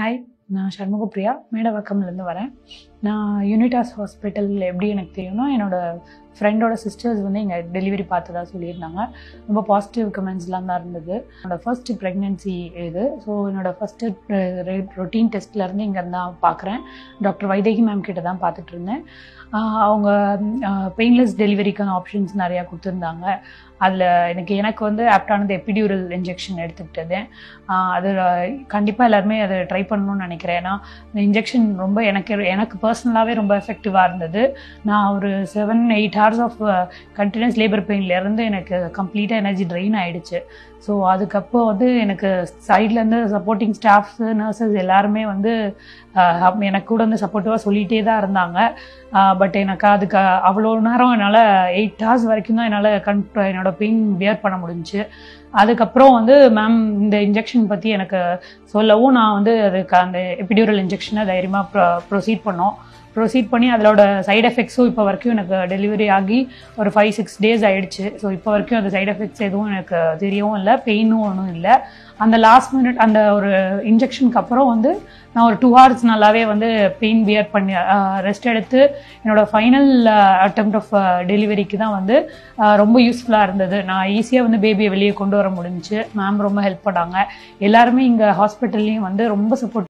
Hi, நான் சண்முகப்பிரியா மேடவாக்கம்லேருந்து வரேன். நான் யூனிட்டாஸ் ஹாஸ்பிட்டல் எப்படி எனக்கு தெரியும்னா, என்னோடய ஃப்ரெண்டோட சிஸ்டர்ஸ் வந்து இங்கே டெலிவரி பார்த்ததா சொல்லியிருந்தாங்க. ரொம்ப பாசிட்டிவ் கமெண்ட்ஸ்லாம் தான் இருந்தது. என்னோடய ஃபர்ஸ்ட்டு ப்ரெக்னென்சி இது. ஸோ என்னோடய ஃபஸ்ட்டு ரொட்டீன் டெஸ்ட்லேருந்து இங்கேருந்து தான் பார்க்குறேன். டாக்டர் வைதேகி மேம் கிட்ட தான் பார்த்துட்ருந்தேன். அவங்க பெயின்லெஸ் டெலிவரிக்கான ஆப்ஷன்ஸ் நிறையா கொடுத்துருந்தாங்க. அதில் எனக்கு வந்து ஆப்டானது எபிடியூரல் இன்ஜெக்ஷன் எடுத்துக்கிட்டது. அது கண்டிப்பாக எல்லாருமே அதை ட்ரை பண்ணணும்னு நினைக்கிறேன். ஏன்னா இந்த இன்ஜெக்ஷன் ரொம்ப எனக்கு பர்சனலாகவே ரொம்ப எஃபெக்டிவாக இருந்தது. நான் ஒரு 7-8 ஹவர்ஸ் ஆஃப் கண்டினியூஸ் லேபர் பெயின்லேருந்து எனக்கு கம்ப்ளீட்டாக எனர்ஜி ட்ரெயின் ஆகிடுச்சு. ஸோ அதுக்கப்புறம் வந்து எனக்கு சைட்லேருந்து சப்போர்ட்டிங் ஸ்டாஃப்ஸு நர்சஸ் எல்லாருமே வந்து எனக்கு கூட வந்து சப்போர்ட்டிவாக சொல்லிகிட்டே தான் இருந்தாங்க. பட் எனக்கு அதுக்கு அவ்வளோ நேரம் என்னால் 8 ஹவர்ஸ் வரைக்கும் தான் என்னால் என்னோடய பெயின் பியர் பண்ண முடிஞ்சிச்சு. அதுக்கப்புறம் வந்து மேம் இந்த இன்ஜெக்ஷன் பற்றி எனக்கு சொல்லவும் நான் வந்து அதுக்கு அந்த எபிடியூரல் இன்ஜெக்ஷனை தைரியமாக ப்ரொசீட் பண்ணி அதோட சைட் எஃபெக்ட்ஸும் இப்போ வரைக்கும் எனக்கு டெலிவரி ஆகி ஒரு 5-6 டேஸ் ஆகிடுச்சு. ஸோ இப்போ வரைக்கும் அந்த சைட் எஃபெக்ட்ஸ் எதுவும் எனக்கு தெரியவும் இல்லை, பெயினும் ஒன்றும் இல்லை. அந்த லாஸ்ட் மினிட் அந்த ஒரு இன்ஜெக்ஷனுக்கு அப்புறம் வந்து நான் ஒரு 2 ஹவர்ஸ் நல்லாவே வந்து பெயின் பியர் பண்ணி ரெஸ்ட் எடுத்து என்னோடய ஃபைனல் அட்டெம்ப்ட் ஆஃப் டெலிவரிக்கு தான் வந்து ரொம்ப யூஸ்ஃபுல்லாக இருந்தது. நான் ஈஸியாக வந்து பேபியை வெளியே கொண்டு வர முடிஞ்சிச்சு. மேம் ரொம்ப ஹெல்ப் பண்ணாங்க. எல்லாருமே இங்கே ஹாஸ்பிட்டல்லையும் வந்து ரொம்ப சப்போர்ட்